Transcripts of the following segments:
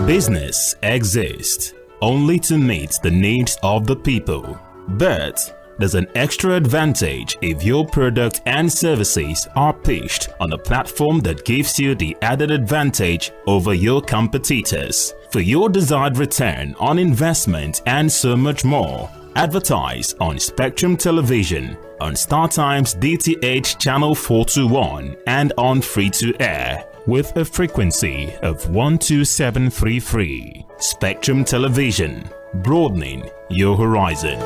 Business exists only to meet the needs of the people. But there's an extra advantage if your product and services are pitched on a platform that gives you the added advantage over your competitors. For your desired return on investment and so much more, advertise on Spectrum Television, on StarTime's DTH Channel 421 and on free-to-air with a frequency of 12733. Spectrum Television, broadening your horizon.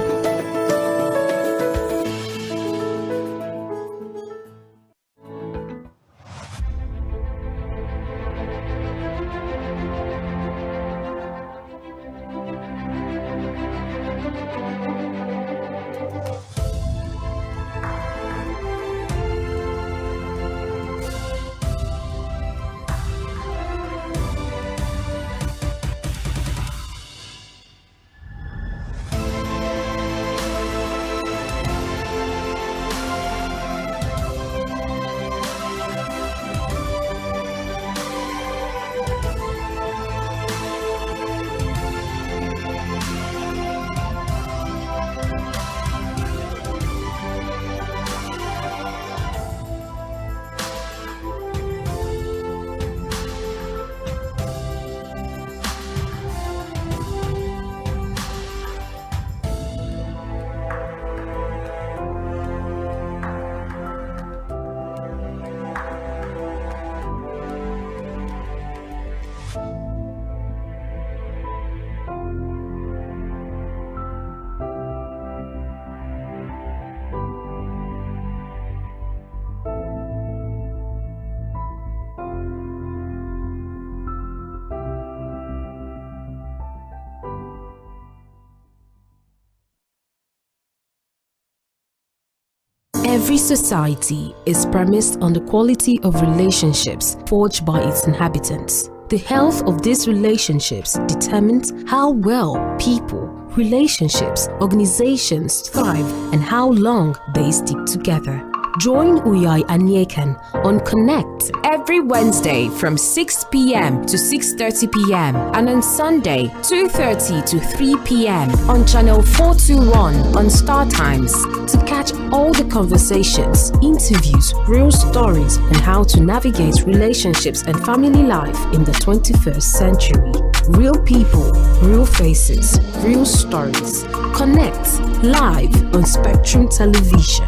Every society is premised on the quality of relationships forged by its inhabitants. The health of these relationships determines how well people, relationships, organizations thrive and how long they stick together. Join Uyai Anyeken on Connect every Wednesday from 6 p.m. to 6:30 p.m. and on Sunday 2:30 to 3 p.m. on Channel 421 on StarTimes to catch all the conversations, interviews, real stories and how to navigate relationships and family life in the 21st century. Real people, real faces, real stories. Connect live on Spectrum Television.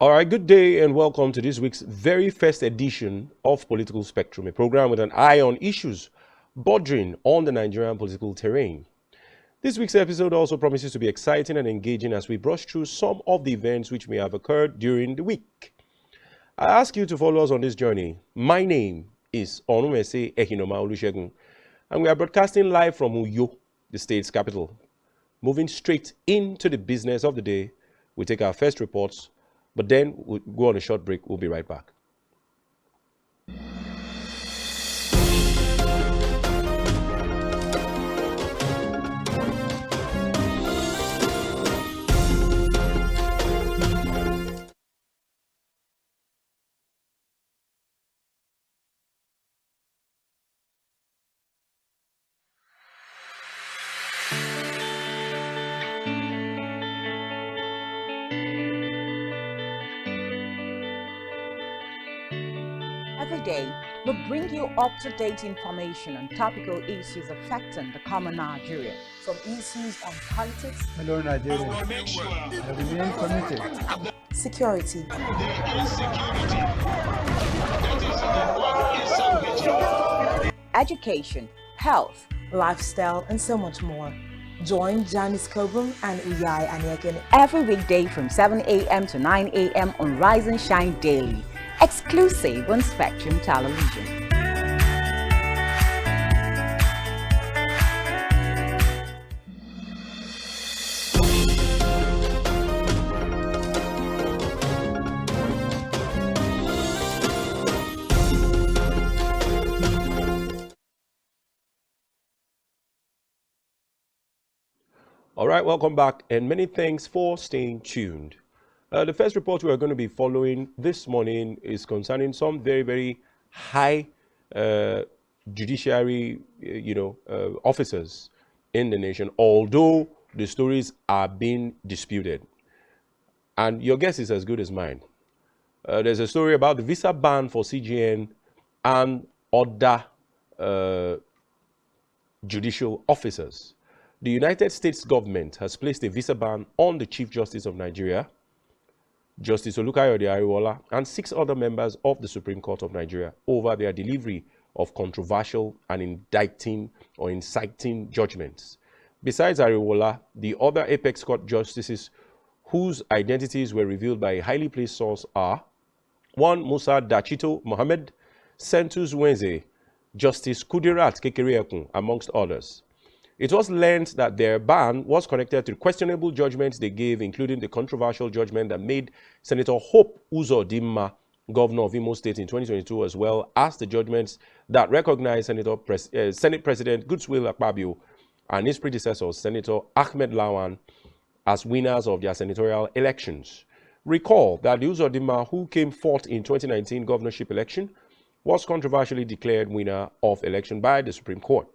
All right, good day and welcome to this week's very first edition of Political Spectrum, a program with an eye on issues bordering on the Nigerian political terrain. This week's episode also promises to be exciting and engaging as we brush through some of the events which may have occurred during the week. I ask you to follow us on this journey. My name is Onumese Ehinoma Olusegun, and we are broadcasting live from Uyo, the state's capital. Moving straight into the business of the day, we take our first reports, but then we'll go on a short break. We'll be right back. Every day, we bring you up-to-date information on topical issues affecting the common Nigerian. From issues on politics, hello Nigeria, I remain committed. Security, education, health, lifestyle, and so much more. Join Janice Kobum and Uyai Anyeken every weekday from 7 a.m. to 9 a.m. on Rise and Shine Daily, exclusive on Spectrum Television. All right, welcome back, and many thanks for staying tuned. The first report we are going to be following this morning is concerning some very, very high judiciary, officers in the nation, although the stories are being disputed. And your guess is as good as mine. There's a story about the visa ban for CGN and other judicial officers. The United States government has placed a visa ban on the Chief Justice of Nigeria, Justice Olukayode Ariwola, and 6 other members of the Supreme Court of Nigeria over their delivery of controversial and inciting judgments. Besides Ariwola, the other Apex Court justices whose identities were revealed by a highly placed source are 1. Musa Dachito Mohammed, Sentus Wenze, Justice Kudirat Kekereekun, amongst others. It was learned that their ban was connected to questionable judgments they gave, including the controversial judgment that made Senator Hope Uzodimma governor of Imo State in 2022, as well as the judgments that recognized Senate President Godswill Akpabio and his predecessor, Senator Ahmed Lawan, as winners of their senatorial elections. Recall that the Uzodimma, who came fourth in 2019 governorship election, was controversially declared winner of election by the Supreme Court.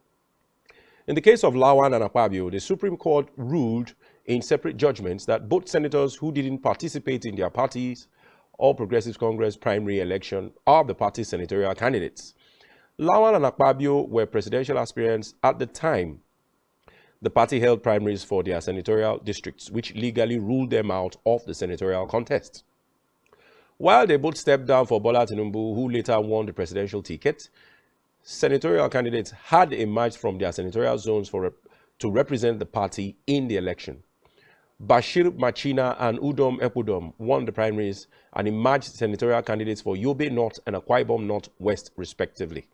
In the case of Lawan and Akpabio, the Supreme Court ruled in separate judgments that both senators who didn't participate in their party's All Progressives Congress primary election are the party's senatorial candidates. Lawan and Akpabio were presidential aspirants at the time the party held primaries for their senatorial districts, which legally ruled them out of the senatorial contest. While they both stepped down for Bola Tinubu, who later won the presidential ticket, senatorial candidates had emerged from their senatorial zones to represent the party in the election. Bashir Machina and Udom Ekudom won the primaries and emerged senatorial candidates for Yobe North and Akwa Ibom North West, respectively.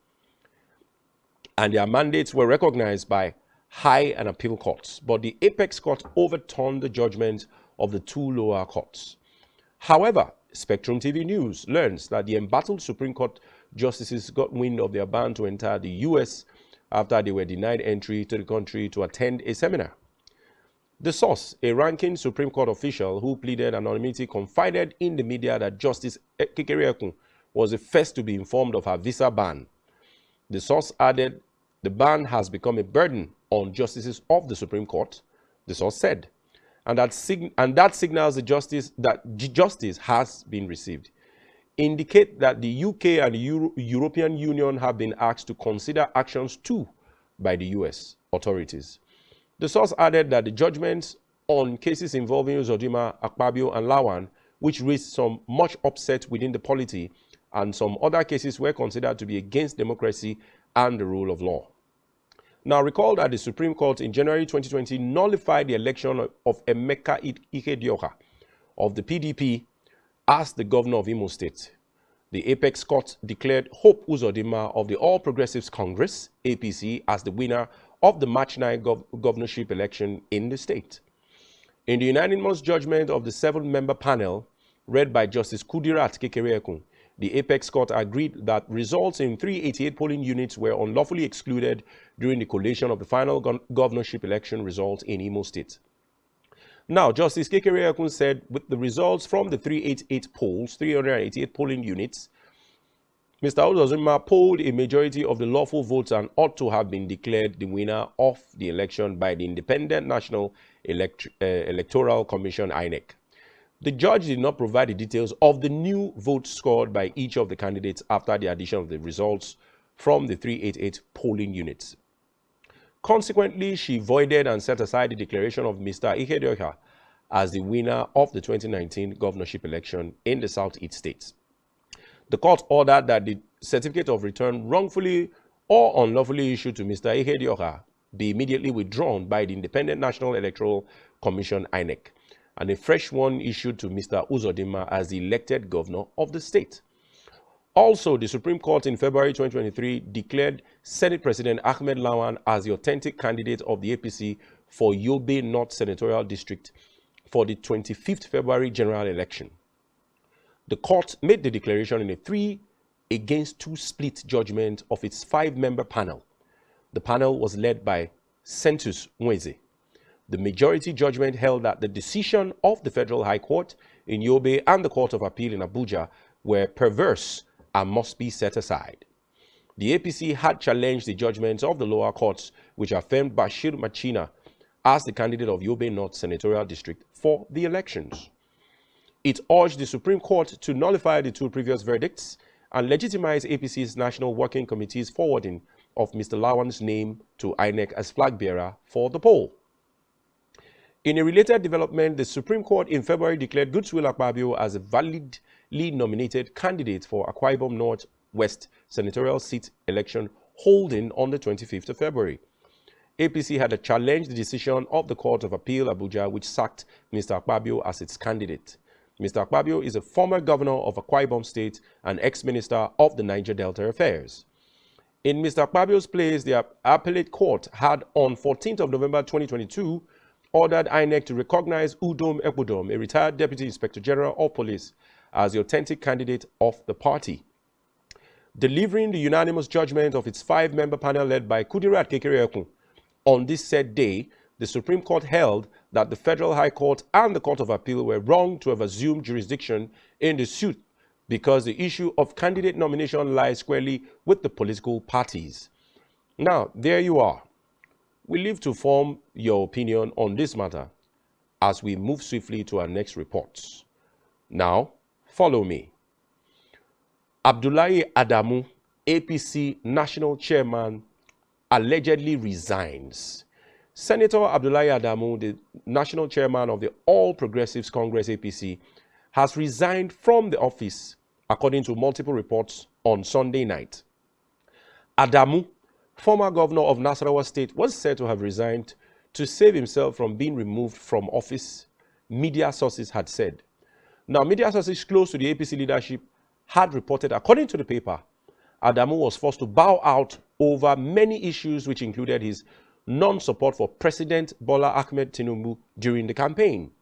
And their mandates were recognized by high and appeal courts, but the Apex Court overturned the judgment of the 2 lower courts. However, Spectrum TV News learns that the embattled Supreme Court justices got wind of their ban to enter the U.S. after they were denied entry to the country to attend a seminar. The source, a ranking Supreme Court official who pleaded anonymity, confided in the media that Justice Kekereekun was the first to be informed of her visa ban. The source added, the ban has become a burden on justices of the Supreme Court, the source said, and that signals the justice has been received. Indicate that the UK and the European Union have been asked to consider actions too by the US authorities. The source added that the judgments on cases involving Uzodimma, Akpabio, and Lawan, which raised some much upset within the polity, and some other cases were considered to be against democracy and the rule of law. Now, recall that the Supreme Court in January 2020 nullified the election of Emeka Ihedioha of the PDP as the governor of Imo State. The Apex Court declared Hope Uzodimma of the All Progressives Congress, APC, as the winner of the March 9 governorship election in the state. In the unanimous judgment of the 7-member panel, read by Justice Kudirat Kekereekun, the Apex Court agreed that results in 388 polling units were unlawfully excluded during the collation of the final governorship election results in Imo State. Now, Justice Kekereekun said with the results from the 388 polling units, Mr. Uzodimma polled a majority of the lawful votes and ought to have been declared the winner of the election by the Independent National Electoral Commission, INEC. The judge did not provide the details of the new votes scored by each of the candidates after the addition of the results from the 388 polling units. Consequently, she voided and set aside the declaration of Mr. Ihedioha as the winner of the 2019 governorship election in the Southeast states. The court ordered that the certificate of return wrongfully or unlawfully issued to Mr. Ihedioha be immediately withdrawn by the Independent National Electoral Commission, INEC, and a fresh one issued to Mr. Uzodimma as the elected governor of the state. Also, the Supreme Court in February 2023 declared Senate President Ahmed Lawan as the authentic candidate of the APC for Yobe North Senatorial District for the 25th February general election. The court made the declaration in a 3-2 split judgment of its 5-member panel. The panel was led by Sentus Nweze. The majority judgment held that the decision of the Federal High Court in Yobe and the Court of Appeal in Abuja were perverse and must be set aside. The APC had challenged the judgments of the lower courts, which affirmed Bashir Machina as the candidate of Yobe North Senatorial District for the elections. It urged the Supreme Court to nullify the two previous verdicts and legitimize APC's National Working Committee's forwarding of Mr. Lawan's name to INEC as flag bearer for the poll. In a related development, the Supreme Court in February declared Godswill Akpabio as a validly nominated candidate for Akwa Ibom North West Senatorial Seat election holding on the 25th of February. APC had challenged the decision of the Court of Appeal Abuja, which sacked Mr. Akpabio as its candidate. Mr. Akpabio is a former governor of Akwa Ibom State and ex-minister of the Niger Delta Affairs. In Mr. Akpabio's place, the appellate court had on 14th of November 2022 ordered INEC to recognize Udom Ekudom, a retired Deputy Inspector General of Police, as the authentic candidate of the party. Delivering the unanimous judgment of its 5-member panel led by Kudirat Kekereekun on this said day, the Supreme Court held that the Federal High Court and the Court of Appeal were wrong to have assumed jurisdiction in the suit because the issue of candidate nomination lies squarely with the political parties. Now, there you are. We leave to form your opinion on this matter as we move swiftly to our next reports. Now, follow me. Abdullahi Adamu, APC National Chairman, allegedly resigns. Senator Abdullahi Adamu, the National Chairman of the All Progressives Congress APC, has resigned from the office, according to multiple reports on Sunday night. Adamu, former governor of Nasarawa State, was said to have resigned to save himself from being removed from office, media sources had said. Now, media sources close to the APC leadership had reported, according to the paper, Adamu was forced to bow out over many issues which included his non-support for President Bola Ahmed Tinubu during the campaign.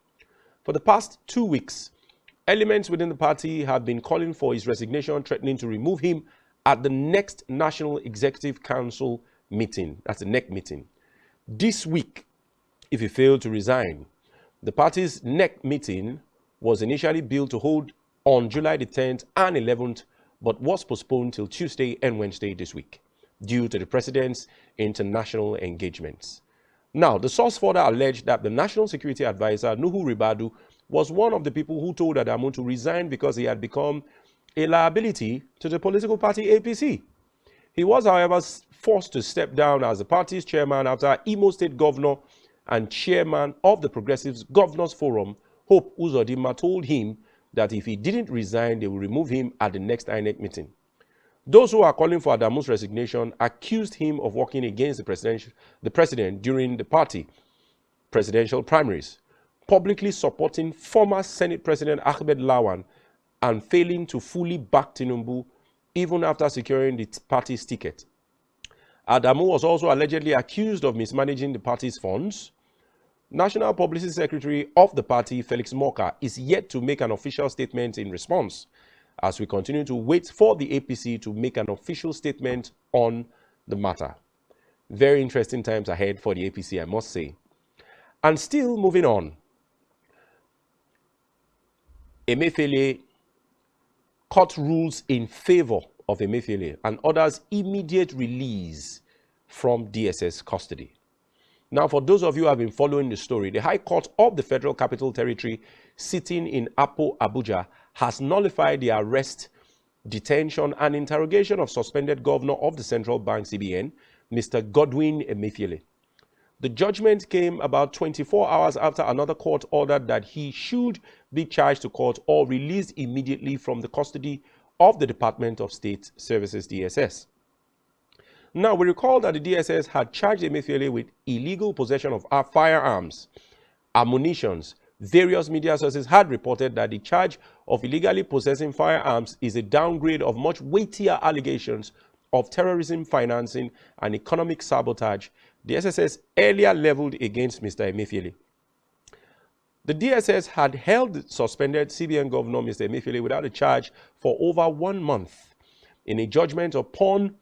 For the past 2 weeks, elements within the party have been calling for his resignation, threatening to remove him at the next National Executive Council meeting. That's the NEC meeting. This week, if he failed to resign, the party's NEC meeting was initially billed to hold on July the 10th and 11th, but was postponed till Tuesday and Wednesday this week due to the president's international engagements. Now, the source further alleged that the National Security Advisor, Nuhu Ribadu, was one of the people who told Adamu to resign because he had become a liability to the political party APC. He was, however, forced to step down as the party's chairman after Imo State Governor and chairman of the Progressives Governors Forum, Hope Uzodinma, told him that if he didn't resign, they will remove him at the next INEC meeting. Those who are calling for Adamu's resignation accused him of working against the president during the party presidential primaries, publicly supporting former Senate President Ahmed Lawan and failing to fully back Tinubu even after securing the party's ticket. Adamu was also allegedly accused of mismanaging the party's funds. National Publicity Secretary of the party, Felix Moka, is yet to make an official statement in response, as we continue to wait for the APC to make an official statement on the matter. Very interesting times ahead for the APC, I must say. And still moving on, Emefiele, court rules in favor of Emefiele and orders immediate release from DSS custody. Now, for those of you who have been following the story, the High Court of the Federal Capital Territory, sitting in Apo, Abuja, has nullified the arrest, detention, and interrogation of suspended governor of the Central Bank, CBN, Mr. Godwin Emefiele. The judgment came about 24 hours after another court ordered that he should be charged to court or released immediately from the custody of the Department of State Services, DSS. Now, we recall that the DSS had charged Emefiele with illegal possession of firearms, ammunitions. Various media sources had reported that the charge of illegally possessing firearms is a downgrade of much weightier allegations of terrorism financing and economic sabotage the SSS earlier leveled against Mr. Emefiele. The DSS had held suspended CBN Governor Mr. Emefiele without a charge for over 1 month in a judgment upon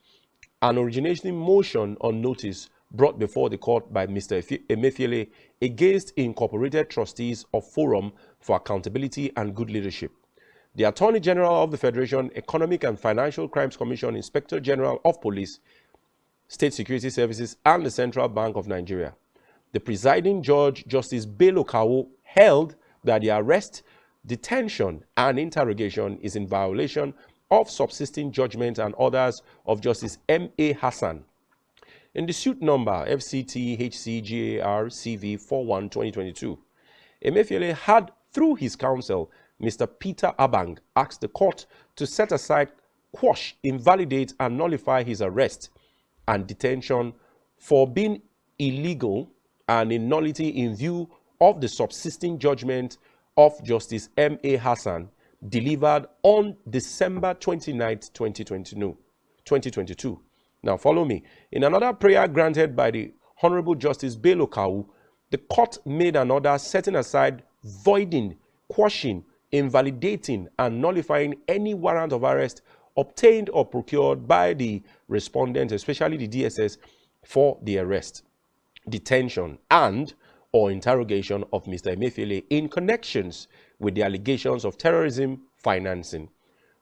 an originating motion on notice brought before the court by Mr. Emefiele against incorporated trustees of Forum for Accountability and Good Leadership, the Attorney General of the Federation, Economic and Financial Crimes Commission, Inspector General of Police, State Security Services, and the Central Bank of Nigeria. The presiding judge, Justice Bello Kawo, held that the arrest, detention, and interrogation is in violation of subsisting judgment and orders of Justice M.A. Hassan. In the suit number FCT HCGAR CV 41-2022, Emefiele had, through his counsel, Mr. Peter Abang, asked the court to set aside, quash, invalidate, and nullify his arrest and detention for being illegal and in nullity in view of the subsisting judgment of Justice M.A. Hassan delivered on December 29, 2022. Now follow me. In another prayer granted by the Honorable Justice Bello Kawu, the court made an order setting aside, voiding, quashing, invalidating, and nullifying any warrant of arrest obtained or procured by the respondent, especially the DSS, for the arrest, detention, and or interrogation of Mr. Emefiele in connections with the allegations of terrorism financing,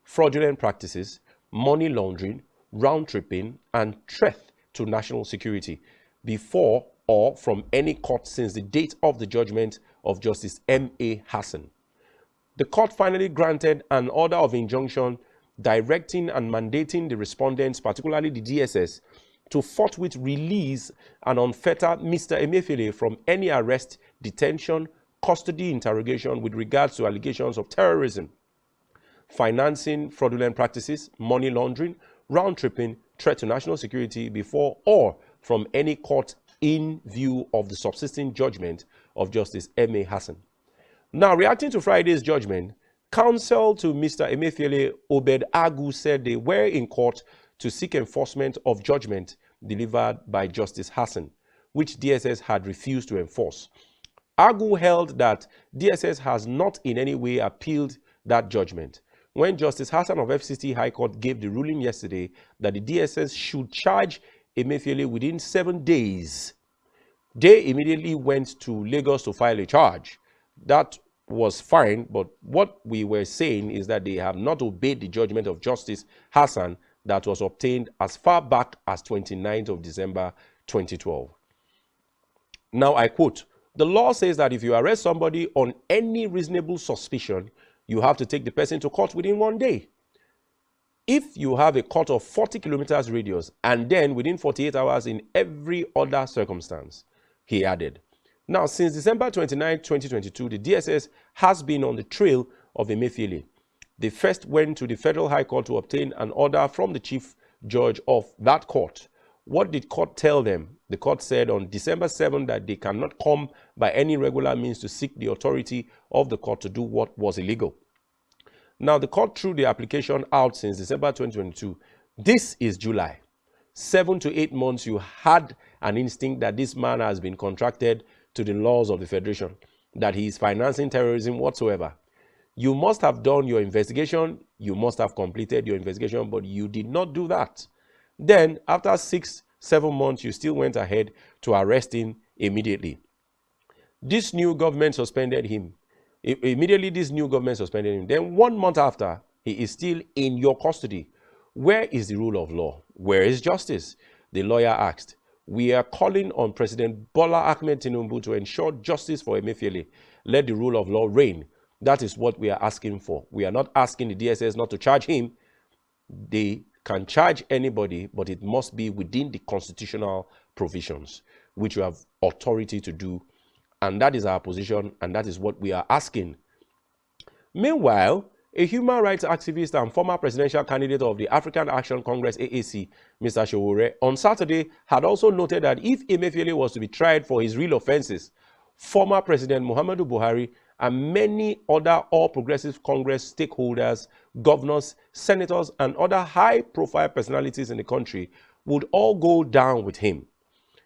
fraudulent practices, money laundering, round-tripping, and threat to national security before or from any court since the date of the judgment of Justice M.A. Hassan. The court finally granted an order of injunction directing and mandating the respondents, particularly the DSS, to forthwith release and unfetter Mr. Emefiele from any arrest, detention, custody, interrogation with regards to allegations of terrorism, financing, fraudulent practices, money laundering, round-tripping, threat to national security before or from any court in view of the subsisting judgment of Justice M.A. Hassan. Now, reacting to Friday's judgment, counsel to Mr. Emefiele, Obed Agu, said they were in court to seek enforcement of judgment delivered by Justice Hassan, which DSS had refused to enforce. Agu held that DSS has not in any way appealed that judgment. When Justice Hassan of FCT High Court gave the ruling yesterday that the DSS should charge Emefiele within 7 days, they immediately went to Lagos to file a charge. That was fine, but what we were saying is that they have not obeyed the judgment of Justice Hassan that was obtained as far back as 29th of December 2012. Now I quote, "The law says that if you arrest somebody on any reasonable suspicion, you have to take the person to court within 1 day. If you have a court of 40 kilometers radius and then within 48 hours in every other circumstance," he added. Now, since December 29, 2022, the DSS has been on the trail of Emefiele. They first went to the Federal High Court to obtain an order from the chief judge of that court. What did court tell them? The court said on December 7 that they cannot come by any regular means to seek the authority of the court to do what was illegal. Now, the court threw the application out since December 2022. This is July. 7 to 8 months, you had an instinct that this man has been contracted to the laws of the Federation, that he is financing terrorism whatsoever. You must have done your investigation. You must have completed your investigation, but you did not do that. Then, after 6-7 months, you still went ahead to arrest him immediately. This new government suspended him. Immediately, this new government suspended him. Then 1 month after, he is still in your custody. Where is the rule of law? Where is justice? The lawyer asked. We are calling on President Bola Ahmed Tinubu to ensure justice for Emefiele. Let the rule of law reign. That is what we are asking for. We are not asking the DSS not to charge him. They can charge anybody, but it must be within the constitutional provisions, which you have authority to do. And that is our position, and that is what we are asking. Meanwhile, a human rights activist and former presidential candidate of the African Action Congress, AAC, Mr. Sowore, on Saturday had also noted that if Emefiele was to be tried for his real offenses, former President Muhammadu Buhari and many other All Progressive Congress stakeholders, governors, senators, and other high-profile personalities in the country would all go down with him.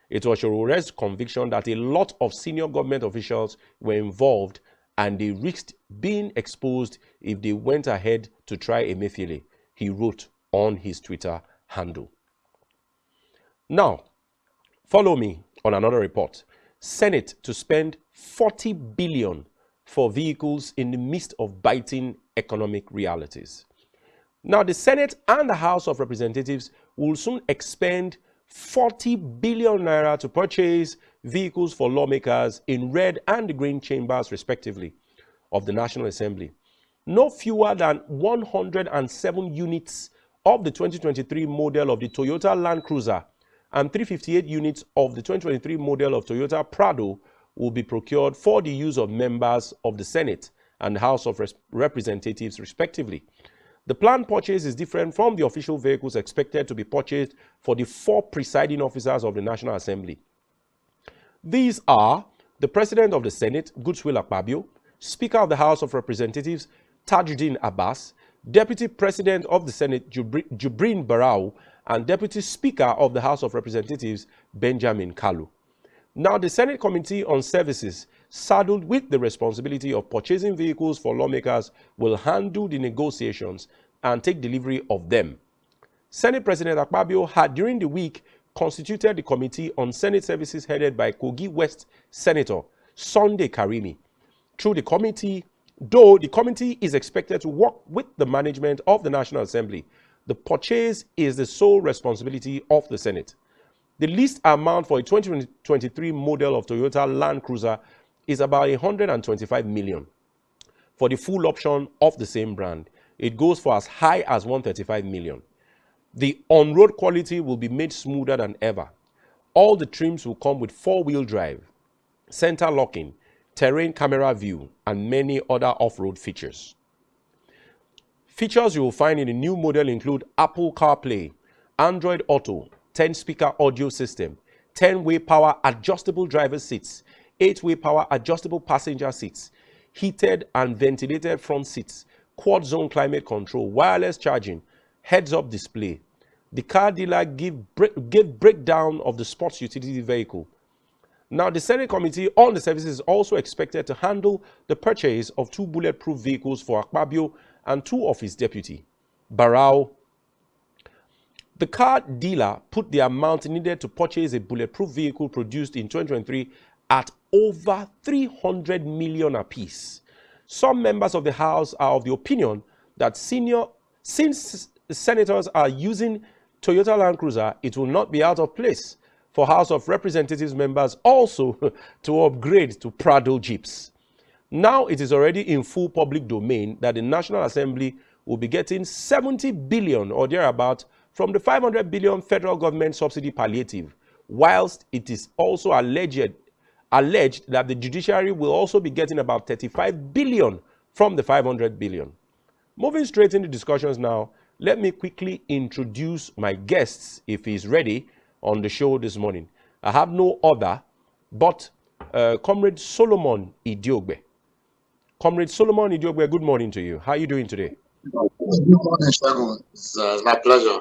It was Sowore's conviction that a lot of senior government officials were involved and they risked being exposed if they went ahead to try Emefiele, he wrote on his Twitter handle. Now, Follow me on another report. Senate to spend 40 billion for vehicles in the midst of biting economic realities. Now, the Senate and the House of Representatives will soon expend 40 billion naira to purchase vehicles for lawmakers in red and green chambers, respectively, of the National Assembly. No fewer than 107 units of the 2023 model of the Toyota Land Cruiser and 358 units of the 2023 model of Toyota Prado will be procured for the use of members of the Senate and House of Representatives, respectively. The planned purchase is different from the official vehicles expected to be purchased for the 4 presiding officers of the National Assembly. These are the President of the Senate, Godswill Akpabio, Speaker of the House of Representatives, Tajuddin Abbas, Deputy President of the Senate, Jibrin Barau, and Deputy Speaker of the House of Representatives, Benjamin Kalu. Now, the Senate Committee on Services, saddled with the responsibility of purchasing vehicles for lawmakers, will handle the negotiations and take delivery of them. Senate President Akpabio had during the week constituted the Committee on Senate Services headed by Kogi West Senator Sunday Karimi. Through the committee, though the committee is expected to work with the management of the National Assembly, the purchase is the sole responsibility of the Senate. The least amount for a 2023 model of Toyota Land Cruiser is about 125 million. For the full option of the same brand, it goes for as high as 135 million. The on-road quality will be made smoother than ever. All the trims will come with 4-wheel drive, center locking, terrain camera view, and many other off-road features. Features you will find in the new model include Apple CarPlay, Android Auto, 10-speaker audio system, 10-way power adjustable driver seats, 8-way power adjustable passenger seats, heated and ventilated front seats, quad zone climate control, wireless charging, heads-up display. The car dealer gave breakdown of the sports utility vehicle. Now, the Senate Committee on the Services is also expected to handle the purchase of 2 bulletproof vehicles for Akpabio and 2 of his deputy, Barau. The car dealer put the amount needed to purchase a bulletproof vehicle produced in 2023 at over 300 million apiece. Some members of the House are of the opinion that since senators are using Toyota Land Cruiser, it will not be out of place for House of Representatives members also to upgrade to Prado Jeeps. Now it is already in full public domain that the National Assembly will be getting 70 billion or thereabout from the 500 billion federal government subsidy palliative, whilst it is also alleged that the judiciary will also be getting about 35 billion from the 500 billion. Moving straight into discussions now, let me quickly introduce my guests, if he's ready, on the show this morning. I have no other but Comrade Solomon Idiogbe. Comrade Solomon Idiogbe, good morning to you. How are you doing today? Good morning, Shagun. It's my pleasure.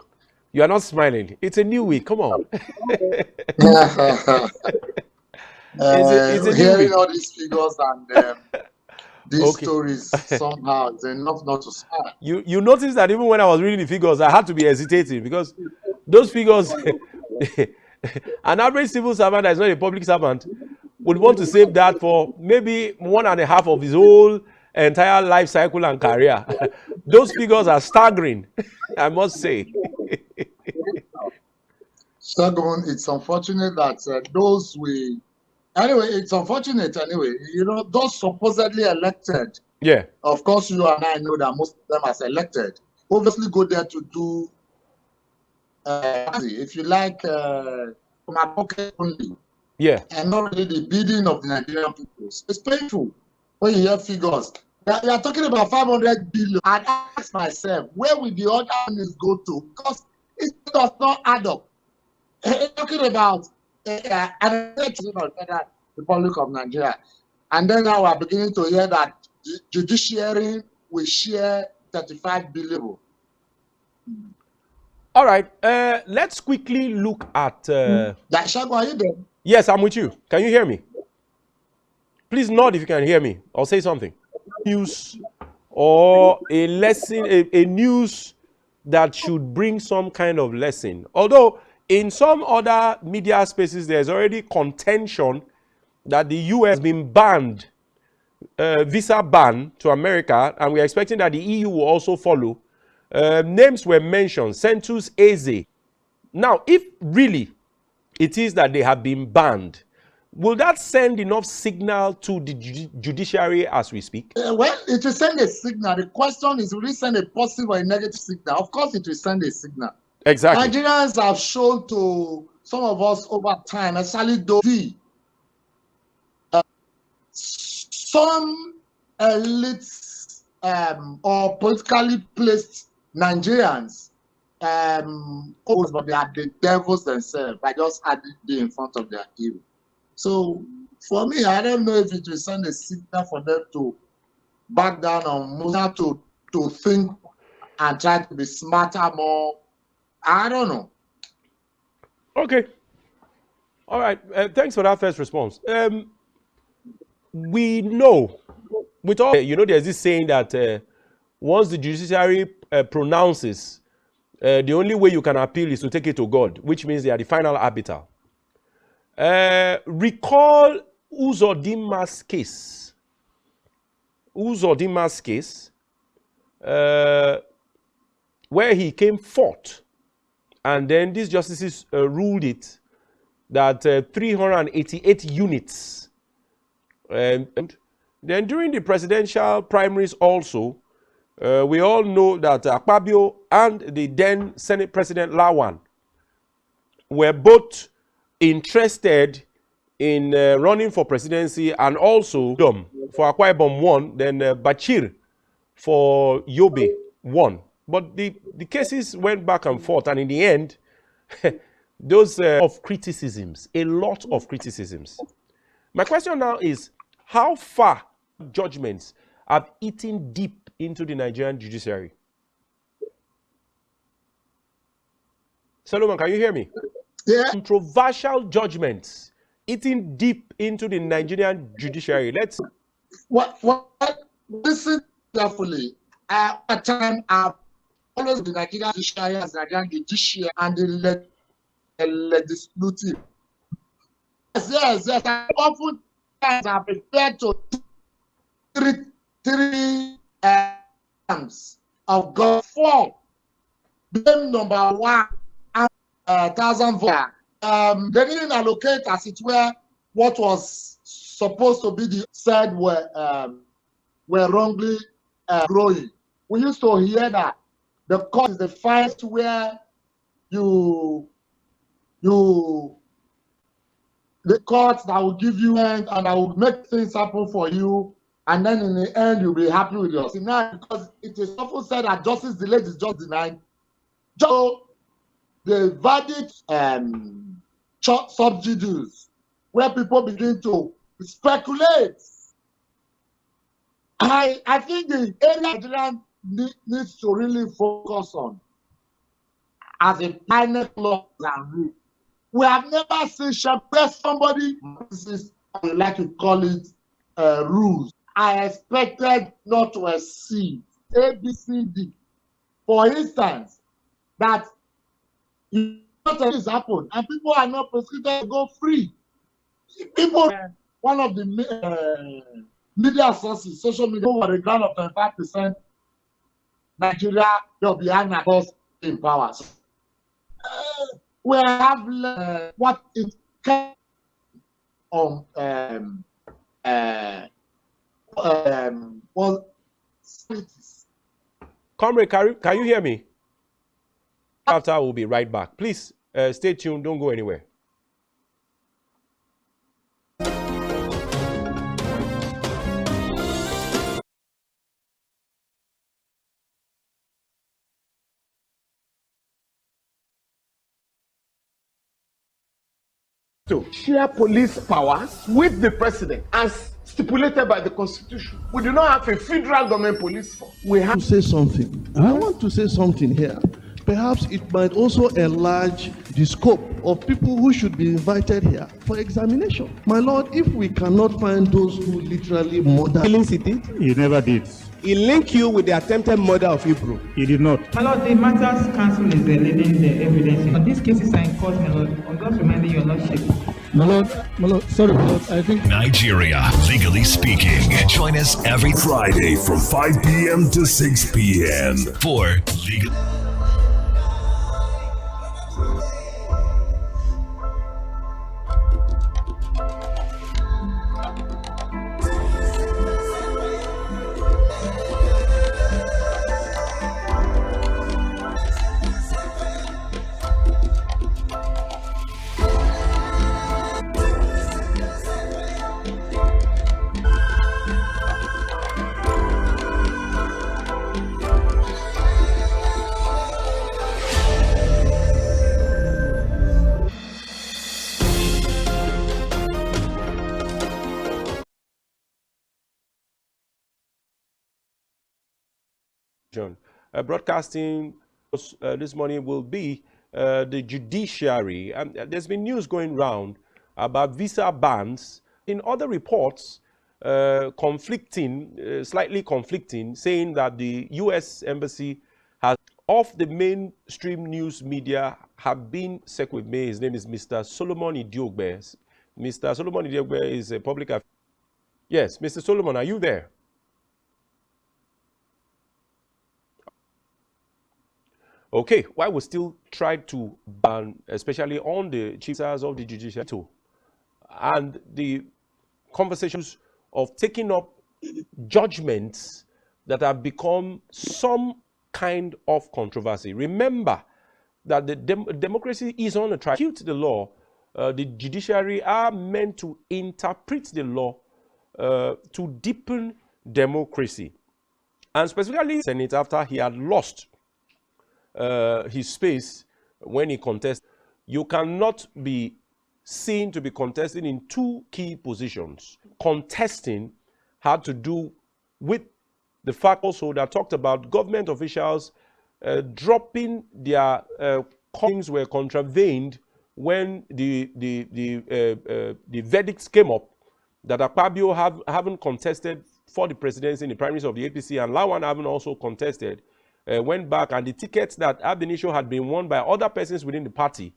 You are not smiling. It's a new week. Come on. It's a new hearing week. all these figures and these stories somehow it's enough not to smile. You notice that even when I was reading the figures, I had to be hesitating because those figures, an average civil servant that is not a public servant would want to save that for maybe 1.5 of his whole entire life cycle and career. Those figures are staggering, I must say. Shagun, it's unfortunate that it's unfortunate anyway. You know, those supposedly elected. Yeah. Of course, you and I know that most of them are elected. Obviously, go there to do, if you like, from my pocket only. Yeah. And not really the bidding of the Nigerian people. It's painful when you hear figures. You are talking about 500 billion. I ask myself, where will the other monies go to? Because it does not add up. Talking about an election of the Federal Republic of Nigeria. And then now we are beginning to hear that judiciary will share 35 billion. All right. Let's quickly look at... Shagun, are you there? Yes, I'm with you. Can you hear me? Please nod if you can hear me. I'll say something. News or a lesson, a news that should bring some kind of lesson. Although In some other media spaces, there's already contention that the US has been banned, visa ban to America, and we're expecting that the EU will also follow. Names were mentioned, Centus Eze. Now, if really it is that they have been banned, will that send enough signal to the judiciary as we speak? Well, it will send a signal. The question is, will it send a positive or a negative signal? Of course, it will send a signal. Exactly. Nigerians have shown to some of us over time, especially those some elites or politically placed Nigerians, but they are the devils themselves by just adding the in front of their hero. So for me, I don't know if it will send a signal for them to back down on Musa to think and try to be smarter, more. I don't know. Okay. All right. Thanks for that first response. We know, with all, there's this saying that once the judiciary pronounces, the only way you can appeal is to take it to God, which means they are the final arbiter. Recall Uzodimma's case. Uzodimma's case, where he came forth, and then these justices ruled it that 388 units. And then during the presidential primaries also, we all know that Akpabio and the then Senate President Lawan were both interested in running for presidency, and also for Akwa Ibom won, then Bachir for Yobe won. But the cases went back and forth, and in the end, those of criticisms, a lot of criticisms. My question now is, how far judgments have eaten deep into the Nigerian judiciary? Solomon, can you hear me? Yeah. Controversial judgments eating deep into the Nigerian judiciary. Let's listen carefully. At a time, I've always the Nigerian judiciary as Nigerian judiciary and the legislative. Yes. I often have referred to three terms of God. 4. Blame number 1. 1,000 votes. They didn't allocate, as it were, what was supposed to be said were wrongly growing. We used to hear that the court is the first where the court that will give you end and that will make things happen for you, and then in the end you'll be happy with yours. Now, because it is often said that justice delayed is just denied. So the verdict subjudice, where people begin to speculate. I think the area Nigeria needs to really focus on as a final law and rule. We have never seen somebody, this is, I like to call it rules. I expected not to exceed A, B, C, D. For instance, that things happen and people are not prosecuted to go free. People, one of the media sources, social media, over the ground of 25%, Nigeria, they'll be us in power. We have what it can Comrade, can you hear me? After, we'll be right back. Please stay tuned. Don't go anywhere. To share police powers with the president as stipulated by the Constitution. We do not have a federal government police force. We have to say something. I want to say something here. Perhaps it might also enlarge the scope of people who should be invited here for examination. My Lord, if we cannot find those who literally murdered Killing City, he never did. He linked you with the attempted murder of Hebrew. He did not. My Lord, the matters council is leading the evidence. On these cases are in court, my Lord. I'm just reminding your Lordship. My Lord, sorry, my Lord, I think... Nigeria, legally speaking. Join us every Friday from 5 p.m. to 6 p.m. for Legal... Broadcasting this morning will be the judiciary. There's been news going round about visa bans. In other reports, slightly conflicting, saying that the U.S. Embassy has, of the mainstream news media, have been second with me. His name is Mr. Solomon Idiogbe. Mr. Solomon Idiogbe is a public affairs. Yes, Mr. Solomon, are you there? Okay, while we still try to ban, especially on the chief of the judiciary, and the conversations of taking up judgments that have become some kind of controversy. Remember that the democracy is on a track. The law, the judiciary are meant to interpret the law to deepen democracy. And specifically, the Senate, after he had lost his space when he contested, you cannot be seen to be contesting in two key positions. Contesting had to do with the fact also that talked about government officials dropping their things were contravened when the verdicts came up that Akpabio haven't contested for the presidency in the primaries of the APC, and Lawan haven't also contested. Went back, and the tickets that Ab initio had been won by other persons within the party,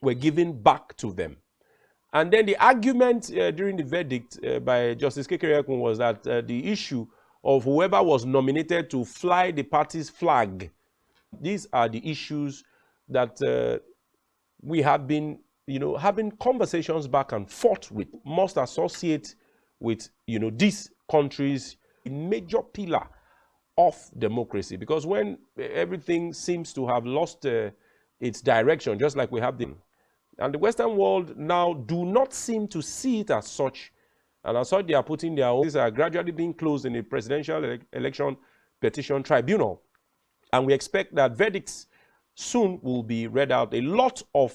were given back to them. And then the argument during the verdict by Justice Kekere was that the issue of whoever was nominated to fly the party's flag, these are the issues that we have been, having conversations back and forth with, must associate with, these countries, a major pillar of democracy, because when everything seems to have lost its direction, just like we have and the Western world now do not seem to see it as such, and as such they are putting their own, these are gradually being closed in the presidential election petition tribunal, and we expect that verdicts soon will be read out. A lot of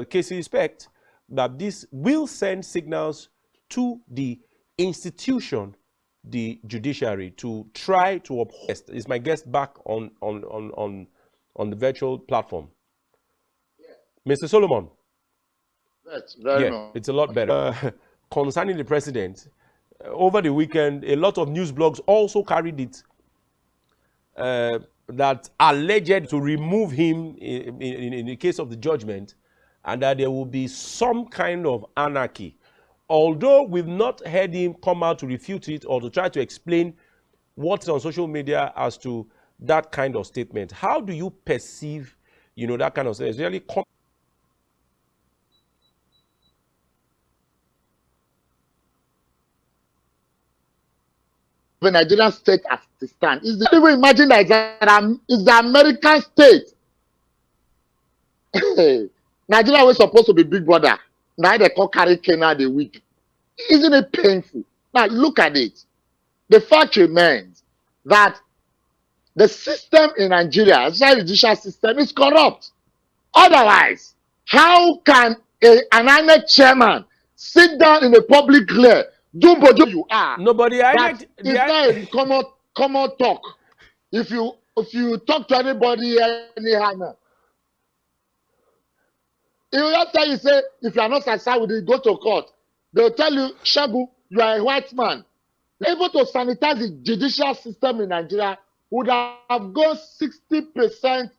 cases expect that this will send signals to the institution, the judiciary, to try to uphold. Is my guest back on the virtual platform? Yeah. Mr. Solomon. That's very long. It's a lot better. Concerning the president, over the weekend, a lot of news blogs also carried it that alleged to remove him in the case of the judgment, and that there will be some kind of anarchy. Although we've not heard him come out to refute it or to try to explain what's on social media as to that kind of statement. How do you perceive, that kind of statement? It's really the Nigerian state as it stands. Even imagine that it's the American state. Nigeria was supposed to be big brother. Now they call carry Kenya the week. Isn't it painful? Now look at it. The fact remains that the system in Nigeria, the judicial system, is corrupt. Otherwise, how can an INEC chairman sit down in a public glare, do what you are? Nobody. It's not a common talk. If you talk to anybody anyhow, He will just tell you, say, if you are not satisfied with it, go to court. They will tell you, Shagu, you are a white man. Able to sanitize the judicial system in Nigeria would have gone 60%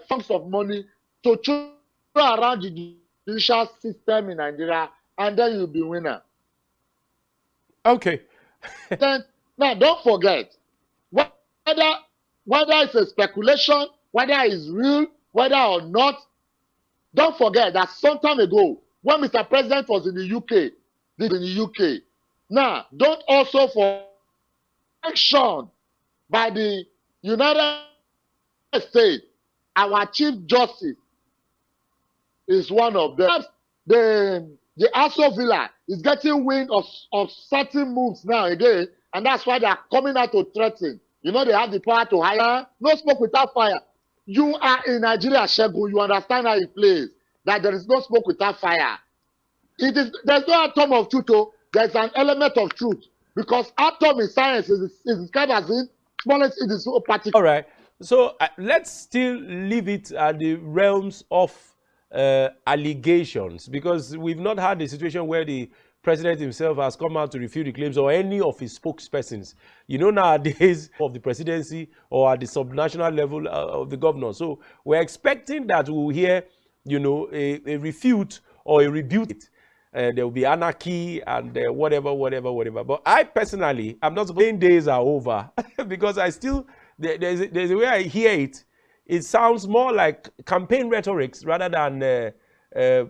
funds of money to throw around the judicial system in Nigeria, and then you'll be winner. Okay. Then, now, don't forget, whether it's a speculation, whether it's real, whether or not, don't forget that some time ago, when Mr. President was in the UK, now, don't also for action by the United States, our Chief Justice is one of them. The Aso Villa is getting wind of certain moves now again, and that's why they are coming out to threaten. You know, they have the power to hire. No smoke without fire. You are in Nigeria, Shegu. You understand how it plays. That there is no smoke without fire. There's no atom of truth. There's an element of truth. Because atom in science is described as in smallest it is so particular. All right. So let's still leave it at the realms of allegations, because we've not had a situation where the president himself has come out to refute the claims or any of his spokespersons. You know, nowadays of the presidency or at the subnational level of the governor. So we're expecting that we'll hear, you know, a refute or a rebuke. There will be anarchy and whatever. But I personally, I'm not saying days are over because I still, there's a way I hear it. It sounds more like campaign rhetorics rather than,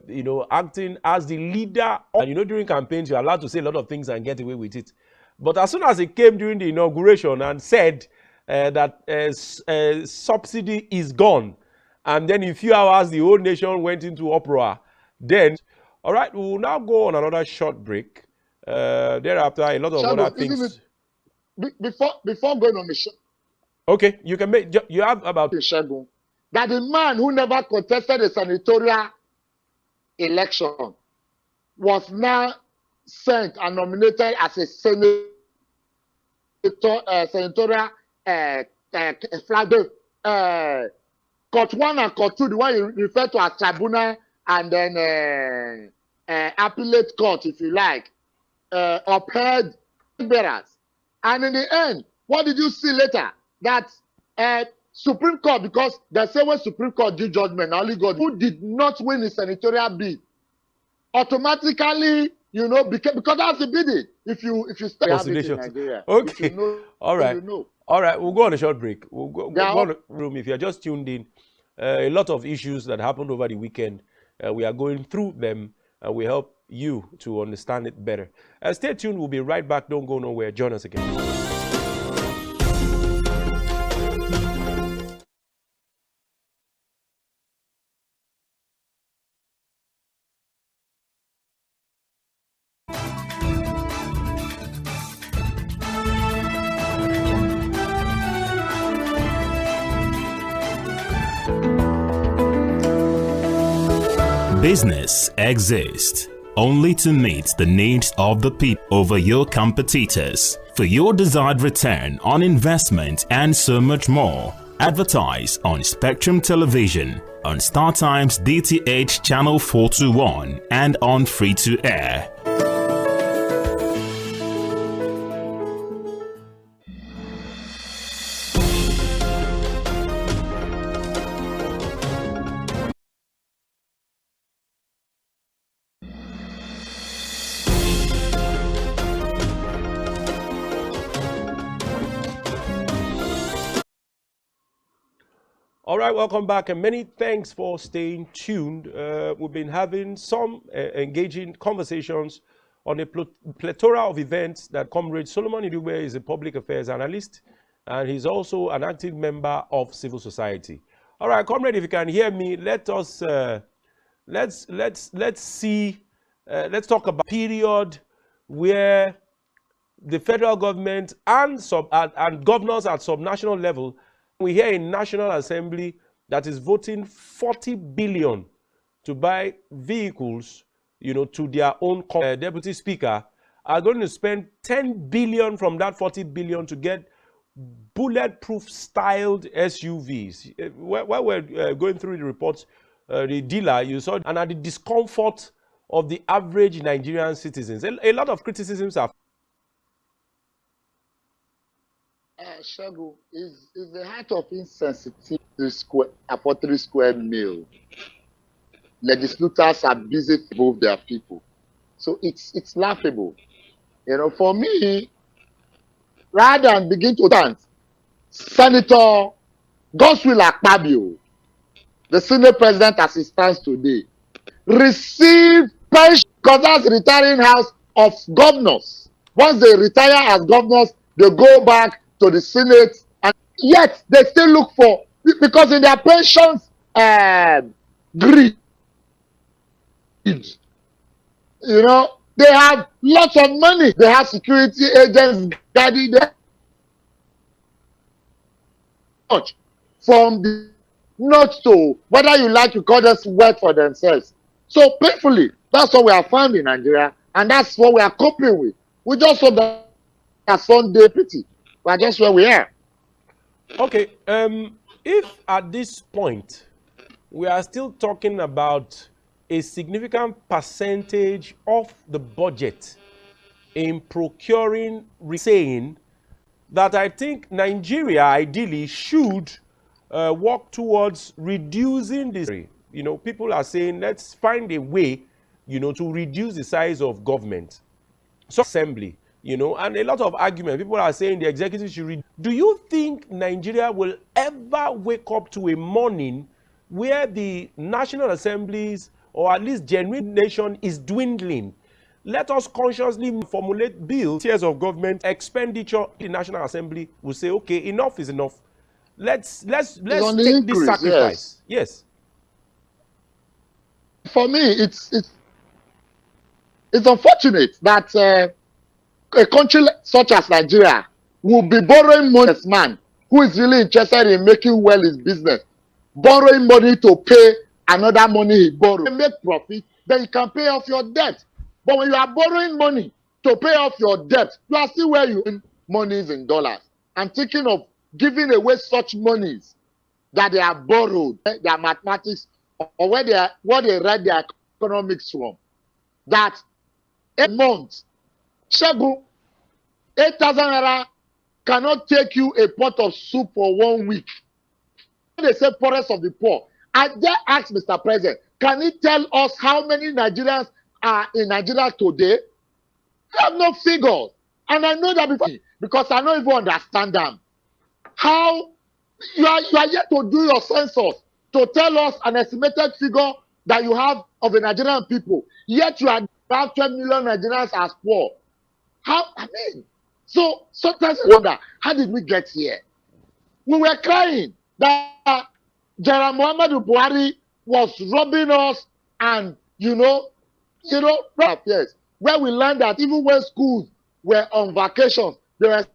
you know, acting as the leader. And, you know, during campaigns, you're allowed to say a lot of things and get away with it. But as soon as it came during the inauguration and said that subsidy is gone, and then in a few hours, the whole nation went into uproar, then, all right, we will now go on another short break. Thereafter, a lot of other things. Before going on the show. Okay, you can make, you have about that the man who never contested a senatorial election was now sent and nominated as a senatorial flag. Court 1 and Court 2, the one you refer to as tribunal, and then appellate court, if you like, upheld bearers. And in the end, what did you see later? That Supreme Court, because they say when Supreme Court did judgment, only God who did not win the senatorial bid, automatically, you know, because that's the bidding. If you stay in Nigeria, okay, you know, all right, you know. All right, we'll go on a short break. We'll go on the room. If you're just tuned in, a lot of issues that happened over the weekend, we are going through them, and we help you to understand it better. Stay tuned. We'll be right back. Don't go nowhere. Join us again. Business exists only to meet the needs of the people over your competitors. For your desired return on investment and so much more, advertise on Spectrum Television, on StarTimes DTH Channel 421 and on free-to-air. All right, welcome back, and many thanks for staying tuned. We've been having some engaging conversations on a plethora of events that Comrade Solomon Idugbe is a public affairs analyst, and he's also an active member of civil society. All right, Comrade, if you can hear me, let us let's talk about a period where the federal government and governors at subnational level. We hear in National Assembly that is voting 40 billion to buy vehicles, you know, to their own deputy speaker, are going to spend 10 billion from that 40 billion to get bulletproof styled SUVs. While we're going through the reports, the dealer, you saw, and at the discomfort of the average Nigerian citizens. A lot of criticisms are. Shagu, is the height of insensitivity for 3 square mil. Legislators are busy to move their people. So it's laughable. You know, for me, rather than begin to dance, Senator Godswill Akpabio, the Senate President as he stands today, receive pension because that's the retiring house of governors. Once they retire as governors, they go back to the Senate, and yet they still look for, because in their pensions greed, you know, they have lots of money. They have security agents guarding them from the not to, whether you like to call us work for themselves. So painfully, that's what we have found in Nigeria, and that's what we are coping with. We just hope that Sunday pity. We are just where we are. Okay, if at this point we are still talking about a significant percentage of the budget in procuring, saying that I think Nigeria ideally should work towards reducing this. You know, people are saying, let's find a way, you know, to reduce the size of government. So assembly, you know, and a lot of argument. People are saying the executive should do you think Nigeria will ever wake up to a morning where the National Assemblies, or at least genuine nation, is dwindling? Let us consciously formulate bills, tiers of government expenditure. The National Assembly will say, okay, enough is enough. Let's take this sacrifice. Yes. For me, it's unfortunate that a country such as Nigeria will be borrowing money. Man who is really interested in making well his business, borrowing money to pay another money he borrowed. You make profit, then you can pay off your debt. But when you are borrowing money to pay off your debt, you are still where you earn monies in dollars. I'm thinking of giving away such monies that they are borrowed, their mathematics, or what they read their economics from. That a month, Shagu, 8,000 naira cannot take you a pot of soup for 1 week. They say poorest of the poor. I dare ask Mr. President, can he tell us how many Nigerians are in Nigeria today? I have no figures. And I know that because I don't even understand them. How you are yet to do your census to tell us an estimated figure that you have of the Nigerian people, yet you have 12 million Nigerians as poor. How? I mean, so sometimes I wonder, how did we get here? We were crying that General Muhammadu Buhari was robbing us, and yes, where we learned that even when schools were on vacation, they were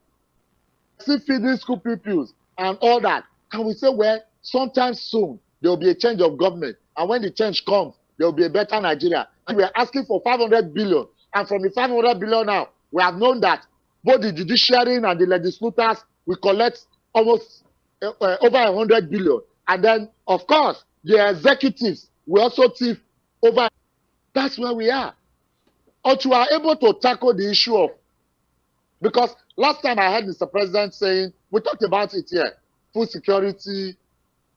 still feeding school pupils and all that. And we say, well, sometime soon there will be a change of government, and when the change comes, there will be a better Nigeria. And we are asking for 500 billion, and from the 500 billion now, we have known that both the judiciary and the legislators will collect almost over 100 billion, and then of course the executives will also thief over. That's where we are. Or you are able to tackle the issue of, because last time I heard Mr. President saying, we talked about it here, food security,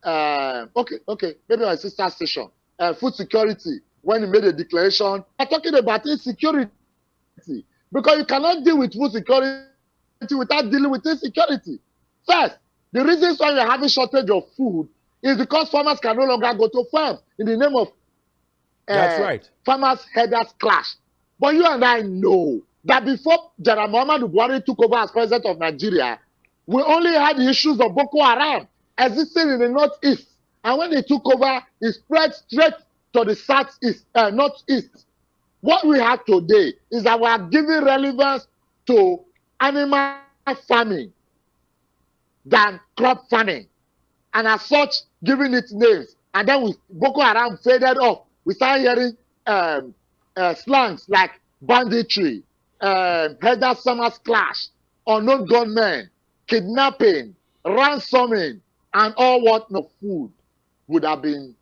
maybe my sister station, food security, when he made a declaration, I'm talking about insecurity, because you cannot deal with food security without dealing with insecurity. First, the reasons why you're having shortage of food is because farmers can no longer go to farms in the name of that's right. Farmers headers clash. But you and I know that before General Muhammadu Buhari took over as president of Nigeria, we only had the issues of Boko Haram existing in the northeast. And when he took over, it spread straight to the southeast, northeast. What we have today is that we are giving relevance to animal farming than crop farming. And as such, giving it names. And then Boko Haram faded off. We started hearing slangs like banditry, header summers clash, unknown gunmen, kidnapping, ransoming, and all what no food would have been,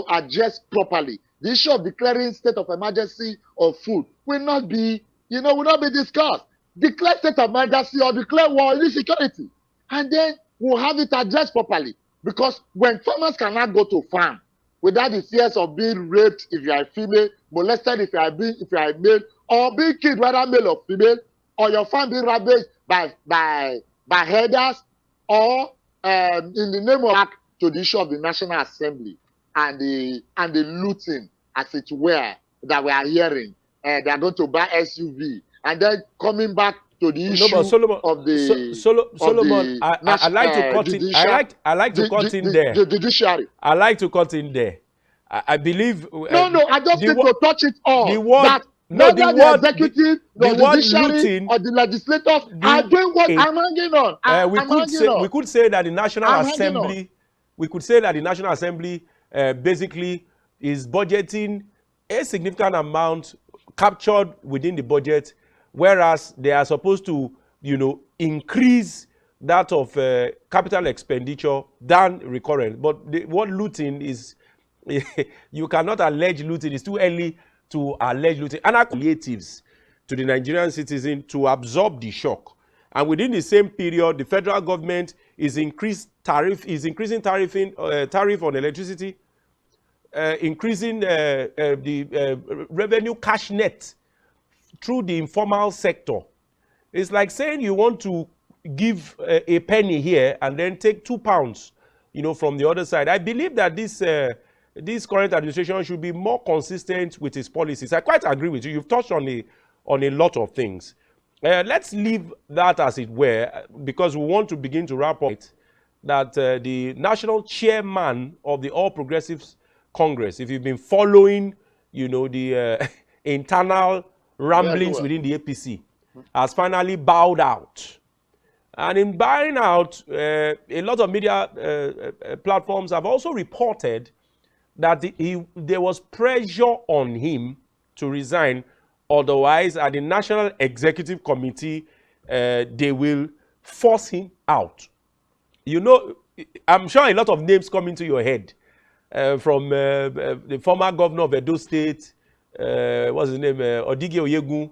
addressed properly. The issue of declaring state of emergency of food will not be, will not be discussed. Declare state of emergency or declare war in insecurity, and then we'll have it addressed properly. Because when farmers cannot go to farm without the fears of being raped if you are a female, molested if you are a male, or being killed whether male or female, or your farm being ravaged by herders, or in the name of back to the issue of the National Assembly and the looting, as it were, that we are hearing, they are going to buy SUV, and then coming back to the issue of the Solomon. I like to cut in. I like to cut in there. The judiciary. I like to cut in there. I believe. No. I just need to touch it all. The word. The executive, the judiciary, or the legislators are doing what I'm hanging on. We could say that the National Assembly. We could say that the National Assembly basically is budgeting a significant amount captured within the budget, whereas they are supposed to, increase that of capital expenditure than recurrent. But what looting is, you cannot allege looting. It's too early to allege looting. And palliatives to the Nigerian citizen to absorb the shock. And within the same period, the federal government is increasing tariff on electricity, increasing the revenue cash net through the informal sector. It's like saying you want to give a penny here and then take £2, from the other side. I believe that this current administration should be more consistent with its policies. I quite agree with you. You've touched on a lot of things. Let's leave that as it were, because we want to begin to wrap up that the national chairman of the All Progressives Congress, if you've been following, the internal ramblings within the APC, has finally bowed out. And in bowing out, a lot of media platforms have also reported that there was pressure on him to resign. Otherwise, at the National Executive Committee, they will force him out. I'm sure a lot of names come into your head from the former governor of Edo State, what's his name, Odige Oyegun,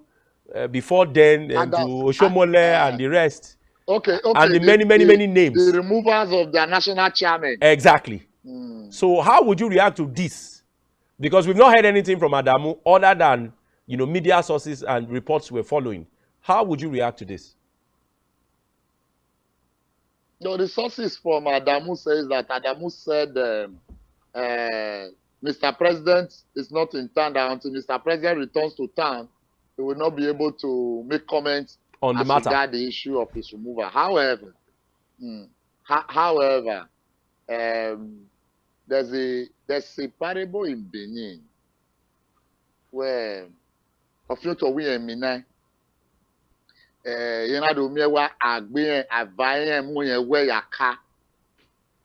before then, to Oshomole and the rest. Okay. And the many names. The removals of their national chairman. Exactly. So how would you react to this? Because we've not heard anything from Adamu other than, media sources and reports we're following. How would you react to this? No, the sources from Adamu says that Adamu said Mr. President is not in town, that until Mr. President returns to town, he will not be able to make comments on the matter regarding the issue of his removal. However, there's a parable in Benin where Ofioto we emina yana do mewa agbe avaye mu ye we yaka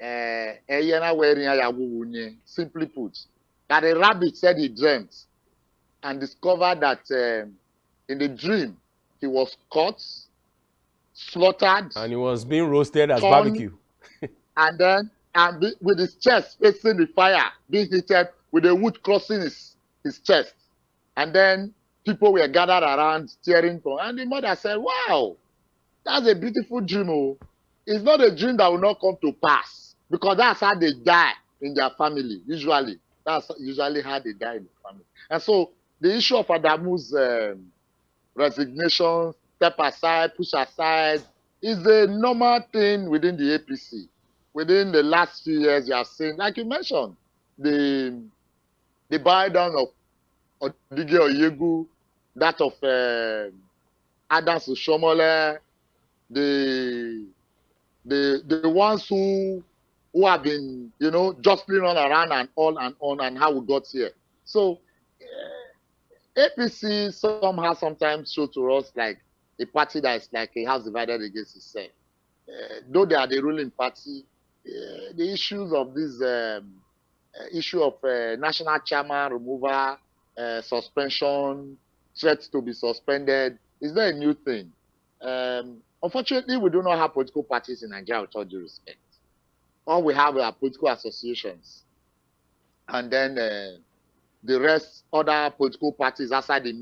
yana we rin ya wuwunye. Simply put, that a rabbit said he dreamt and discovered that in the dream he was caught, slaughtered, and he was being roasted as barbecue. And then with his chest facing the fire, being heated with a wood crossing his chest. And then people were gathered around cheering for him. And the mother said, wow, that's a beautiful dream. Oh. It's not a dream that will not come to pass, because that's how they die in their family, usually. That's usually how they die in the family. And so the issue of Adamu's resignation, step aside, push aside, is a normal thing within the APC. Within the last few years, you have seen, like you mentioned, the buy down of Odige Oyegu, that of Adams Oshomole, the ones who have been, jostling on around and on and how we got here. So APC somehow sometimes show to us like a party that is like a house divided against itself. Though they are the ruling party, the issues of this issue of national chairman removal, suspension, threats to be suspended is not a new thing. Unfortunately, we do not have political parties in Nigeria with all due respect. All we have are political associations. And then the rest, other political parties outside the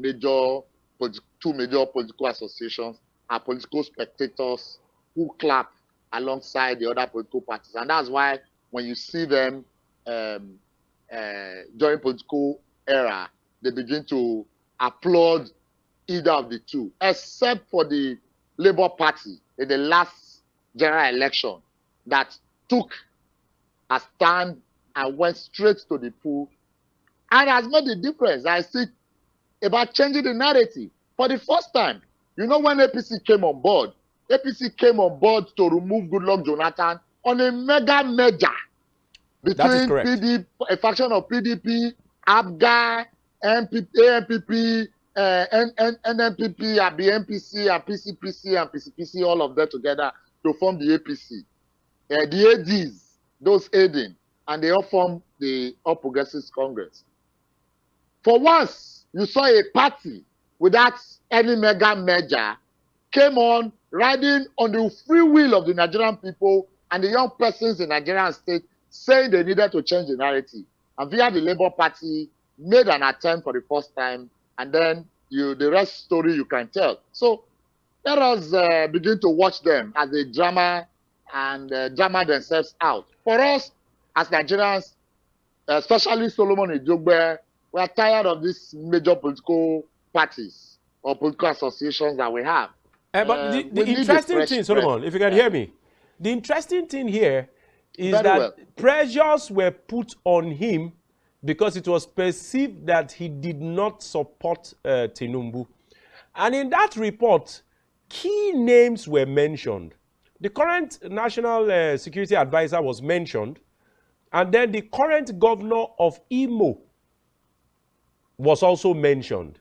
two major political associations are political spectators who clap alongside the other political parties. And that's why when you see them during political era, they begin to applaud either of the two, except for the Labour Party in the last general election that took a stand and went straight to the pool and has made a difference. I see about changing the narrative. For the first time, you know, when APC came on board to remove Goodluck Jonathan on a mega merger between PDP, a faction of PDP, ABGA, ANPP, NNPP, BNPC, and PCPC, and PCPC, all of them together to form the APC. The ADs, those aiding, and they all form the All Progressives Congress. For once, you saw a party without any mega merger came on riding on the free will of the Nigerian people and the young persons in Nigerian state saying they needed to change the narrative. And via the Labour Party, made an attempt for the first time, and then the rest story you can tell. So let us begin to watch them as they drama and drama themselves out. For us, as Nigerians, especially Solomon Ijogbe, we are tired of these major political parties or political associations that we have. But the interesting thing, Solomon, if you can hear me, the interesting thing here is that pressures were put on him because it was perceived that he did not support Tinubu. And in that report, key names were mentioned. The current National Security Advisor was mentioned, and then the current governor of Imo was also mentioned.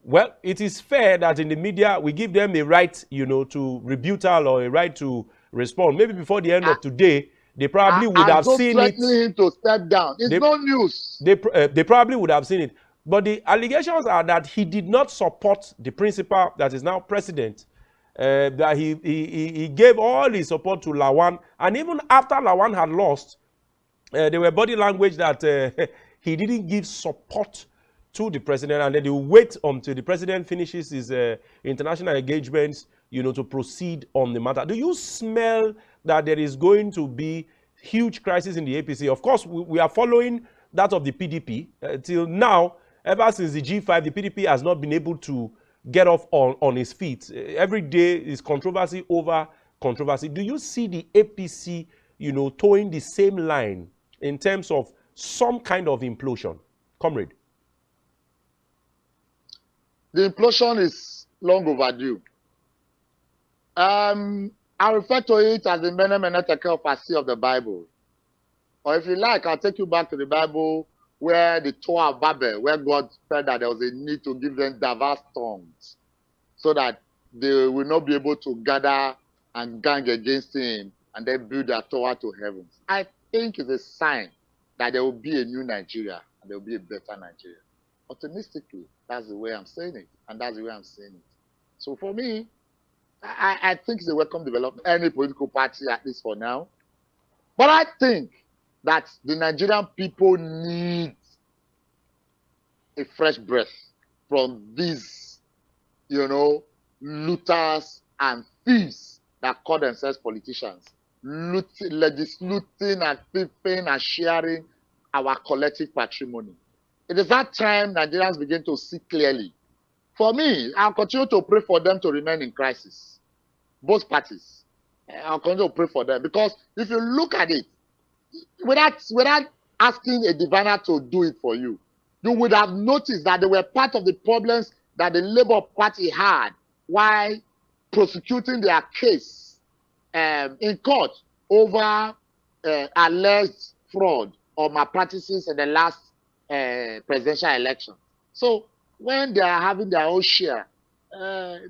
Well, it is fair that in the media, we give them a right, you know, to rebuttal or a right to respond. Maybe before the end of today, they probably would have seen it. Him to step down. It's no news. They probably would have seen it. But the allegations are that he did not support the principal that is now president. That he gave all his support to Lawan. And even after Lawan had lost, there were body language that he didn't give support to the president, and then they will wait until the president finishes his international engagements, you know, to proceed on the matter. Do you smell that there is going to be huge crisis in the APC? Of course, we are following that of the PDP. Till now, ever since the G5, the PDP has not been able to get off on his feet. Every day is controversy over controversy. Do you see the APC, you know, towing the same line in terms of some kind of implosion? Comrade. The implosion is long overdue. I refer to it as the mene mene tekel parsi of the Bible. Or if you like, I'll take you back to the Bible where the Tower of Babel, where God said that there was a need to give them diverse tongues so that they will not be able to gather and gang against him and then build their tower to heaven. I think it's a sign that there will be a new Nigeria and there will be a better Nigeria. Optimistically, that's the way I'm saying it, and that's the way I'm saying it. So for me, I think it's a welcome development, any political party, at least for now. But I think that the Nigerian people need a fresh breath from these, you know, looters and thieves that call themselves politicians, legislating and thieving and sharing our collective patrimony. It is that time Nigerians begin to see clearly. For me, I'll continue to pray for them to remain in crisis. Both parties. I'll continue to pray for them. Because if you look at it, without asking a diviner to do it for you, you would have noticed that they were part of the problems that the Labour Party had while prosecuting their case in court over alleged fraud or malpractices in the last presidential election. So when they are having their own share,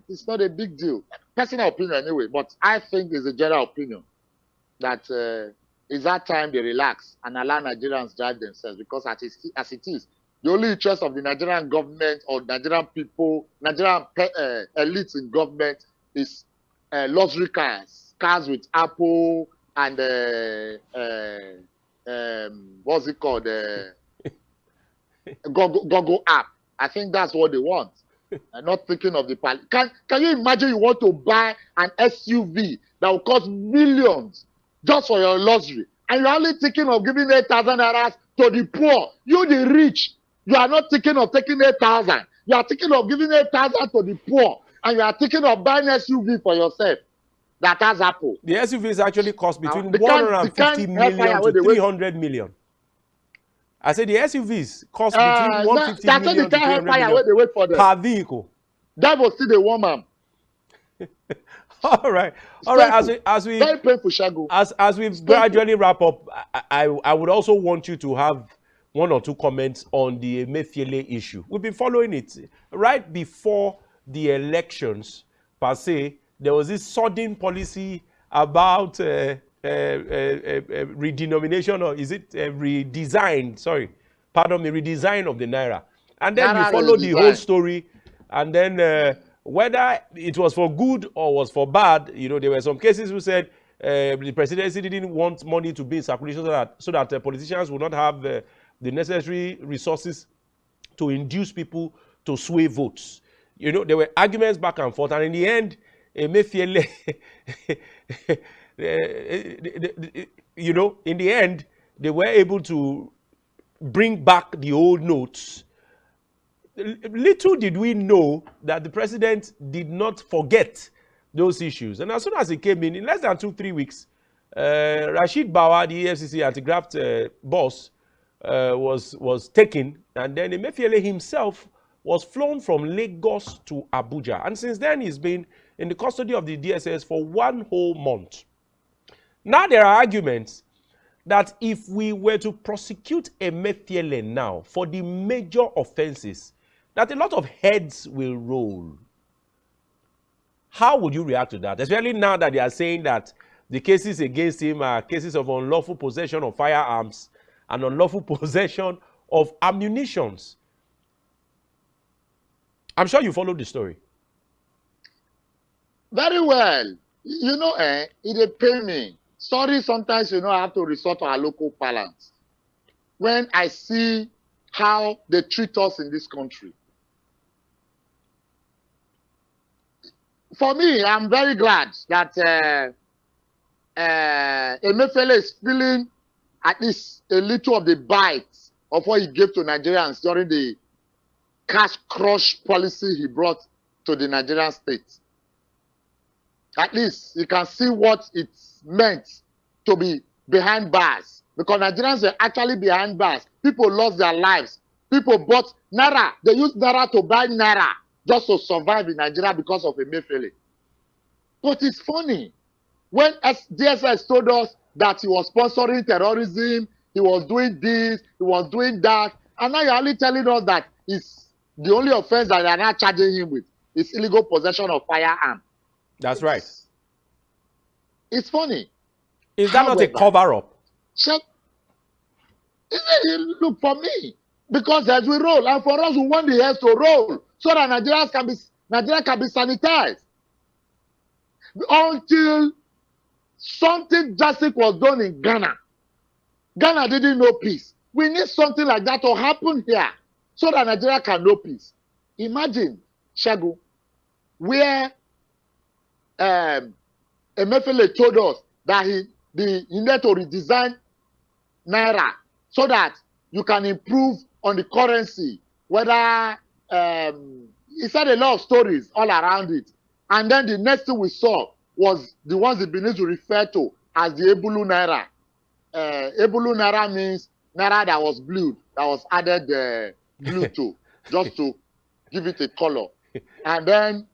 it's not a big deal. Personal opinion anyway, but I think it's a general opinion that it's that time they relax and allow Nigerians drive themselves, because as it is, the only interest of the Nigerian government or Nigerian people, Nigerian elites in government is luxury cars with Apple and what's it called? Google app. I think that's what they want. I'm not thinking of the Can you imagine you want to buy an SUV that will cost millions just for your luxury, and you're only thinking of giving 8,000 naira to the poor? You, the rich, you are not thinking of taking 8,000. You are thinking of giving 8,000 to the poor, and you are thinking of buying an SUV for yourself that has Apple. The SUVs actually cost between 150 million to 300 million. I said the SUVs cost between 150 million to 300 million per vehicle. That was still the woman. All right. As we very painful, Shago. As we gradually wrap up, I would also want you to have one or two comments on the Emefiele issue. We've been following it right before the elections per se. There was this sudden policy about redenomination, or is it redesign? Sorry, pardon me, redesign of the naira. And then you follow the whole story, and then whether it was for good or was for bad, you know, there were some cases who said the presidency didn't want money to be in circulation so that politicians would not have the necessary resources to induce people to sway votes. You know, there were arguments back and forth, and in the end, Emefiele, you know, in the end, they were able to bring back the old notes. Little did we know that the president did not forget those issues. And as soon as he came in less than 2-3 weeks, Rashid Bawa, the EFCC anti-graft boss, was taken, and then Emefiele himself was flown from Lagos to Abuja. And since then, he's been in the custody of the DSS for 1 whole month. Now there are arguments that if we were to prosecute Emefiele now for the major offenses, that a lot of heads will roll. How would you react to that? Especially now that they are saying that the cases against him are cases of unlawful possession of firearms and unlawful possession of ammunitions. I'm sure you followed the story. Very well. You know, it pain me. Sorry, sometimes, you know, I have to resort to our local parlance. When I see how they treat us in this country. For me, I'm very glad that Emefiele is feeling at least a little of the bite of what he gave to Nigerians during the cash crush policy he brought to the Nigerian state. At least you can see what it meant to be behind bars. Because Nigerians were actually behind bars. People lost their lives. People bought Naira. They used Naira to buy Naira just to survive in Nigeria because of Emefiele. But it's funny. When DSS told us that he was sponsoring terrorism, he was doing this, he was doing that, and now you're only telling us that it's the only offense that they are not charging him with is illegal possession of firearm. That's right. It's funny. Is that not a cover-up? Look, for me, because as we roll, and for us, we want the heads to roll so that Nigeria can be sanitized. Until something drastic was done in Ghana. Ghana didn't know peace. We need something like that to happen here so that Nigeria can know peace. Imagine, Shagu, where Emefiele told us that he needed to redesign Naira so that you can improve on the currency, whether he said a lot of stories all around it. And then the next thing we saw was the ones the Benin to refer to as the Ebulu Naira. Ebulu Naira means Naira that was blue, that was added blue to, just to give it a color. And then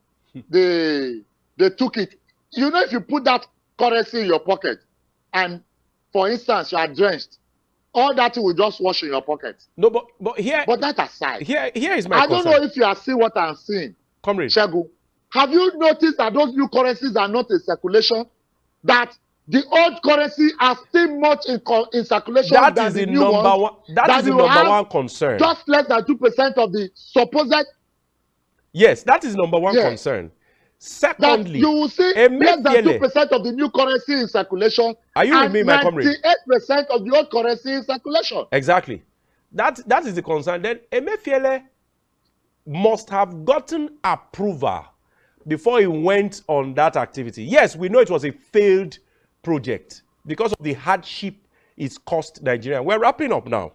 they took it. You know, if you put that currency in your pocket, and for instance, you are drenched, all that will just wash in your pocket. No, but here. But that aside, here is my concern. I don't know if you are seeing what I'm seeing. Comrade Shagu, have you noticed that those new currencies are not in circulation? That the old currency are still much in circulation than the new ones? That is the number one concern. Just less than 2% of the supposed. Yes, that is number one concern. Secondly, that you will see less than 2% of the new currency in circulation. Are you with me, my comrade? 98% of the old currency in circulation. Exactly. That is the concern. Then Emefiele must have gotten approval before he went on that activity. Yes, we know it was a failed project because of the hardship it's cost Nigeria. We're wrapping up now.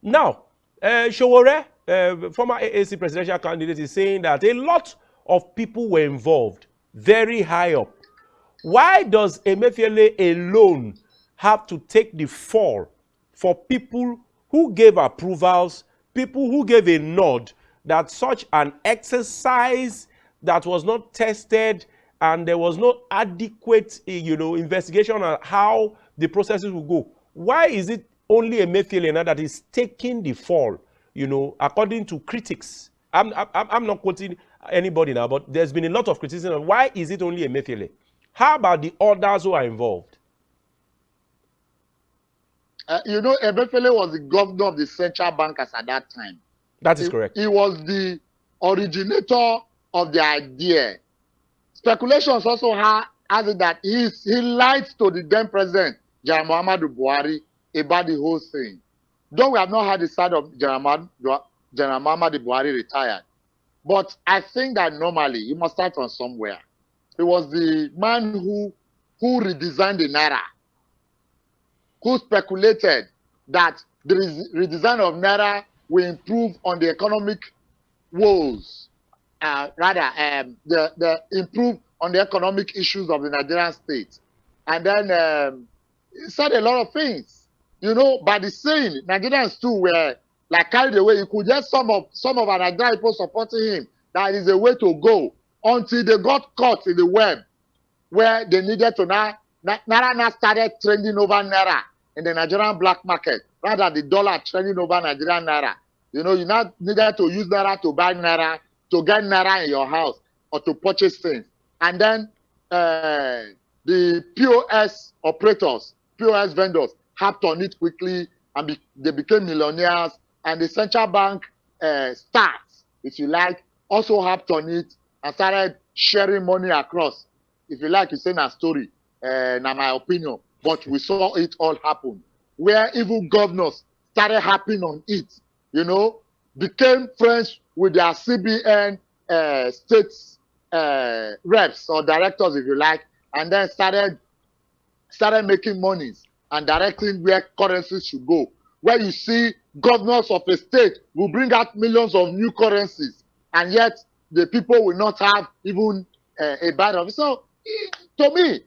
Now, Showore, former AAC presidential candidate, is saying that a lot of people were involved, very high up. Why does Emefiele alone have to take the fall for people who gave approvals, people who gave a nod that such an exercise that was not tested and there was no adequate, investigation on how the processes will go? Why is it only Emefiele now that is taking the fall, according to critics? I'm not quoting anybody now, but there's been a lot of criticism. Why is it only Emefiele? How about the others who are involved? Emefiele was the governor of the central bankers at that time. That is correct. He was the originator of the idea. Speculations also has it that he lied to the then president, General Muhammadu Buhari, about the whole thing. Though we have not had the side of General Muhammadu Buhari retired. But I think that normally you must start from somewhere. He was the man who redesigned the Naira, who speculated that the redesign of Naira will improve on the economic woes, improve on the economic issues of the Nigerian state. And then he said a lot of things. By the saying, Nigerians too were like carried away. You could get some of our Nigerian people supporting him. That is a way to go until they got caught in the web where they needed to Naira started trending over Naira in the Nigerian black market rather than the dollar trending over Nigerian Naira. You now needed to use Naira to buy Naira, to get Naira in your house or to purchase things. And then the POS operators, POS vendors hopped on it quickly and they became millionaires. And the central bank stars, if you like, also hopped on it and started sharing money across. If you like, you say a story, now my opinion. But we saw it all happen. Where even governors started hopping on it, became friends with their CBN states reps or directors, if you like, and then started making monies and directing where currencies should go. Where you see governors of a state will bring out millions of new currencies, and yet the people will not have even a bite of it. So, to me,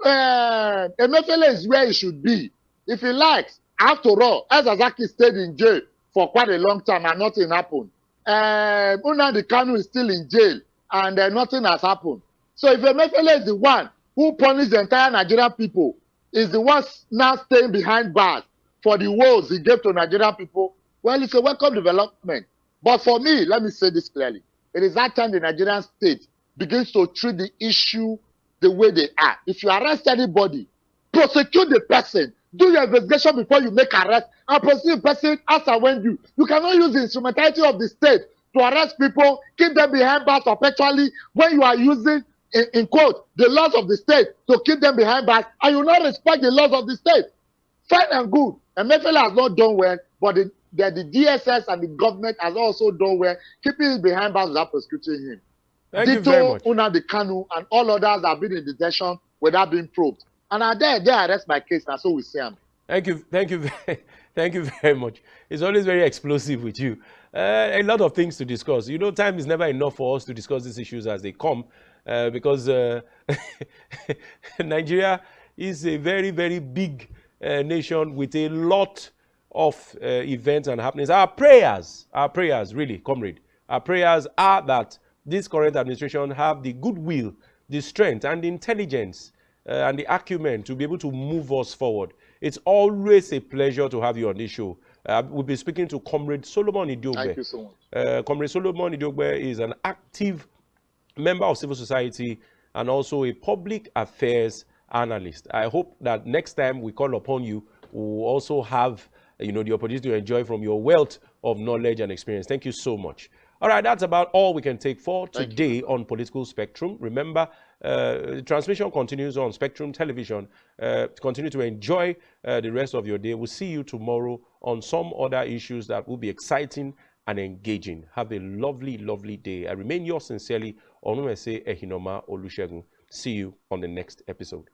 Emefiele is where he should be. If he likes, after all, Azazaki stayed in jail for quite a long time and nothing happened. Nnamdi Kanu is still in jail and nothing has happened. So if Emefiele is the one who punished the entire Nigerian people, is the one now staying behind bars for the woes he gave to Nigerian people, well, it's a welcome development. But for me, let me say this clearly. It is that time the Nigerian state begins to treat the issue the way they are. If you arrest anybody, prosecute the person. Do your investigation before you make arrest and prosecute the person as and when you. You cannot use the instrumentality of the state to arrest people, keep them behind bars perpetually when you are using, in quote, the laws of the state to keep them behind bars and you not respect the laws of the state. Fine and good. Emefiele has not done well, but the DSS and the government has also done well, keeping him behind bars without prosecuting him. Thank you very much. Nnamdi Kanu and all others have been in detention without being probed. And I dare arrest my case, and so we see him. Thank you very much. It's always very explosive with you. A lot of things to discuss. Time is never enough for us to discuss these issues as they come, because Nigeria is a very, very big nation with a lot of events and happenings. Our prayers, really, comrade, our prayers are that this current administration have the goodwill, the strength, and the intelligence and the acumen to be able to move us forward. It's always a pleasure to have you on this show. We'll be speaking to Comrade Solomon Idiogbe. Thank you so much. Comrade Solomon Idiogbe is an active member of civil society and also a public affairs analyst. I hope that next time we call upon you, we'll also have the opportunity to enjoy from your wealth of knowledge and experience. Thank you so much. All right, that's about all we can take for today on Political Spectrum. Remember, the transmission continues on Spectrum Television. Continue to enjoy the rest of your day. We'll see you tomorrow on some other issues that will be exciting and engaging. Have a lovely, lovely day. I remain yours sincerely, Onumese Ehinoma Olusegun. See you on the next episode.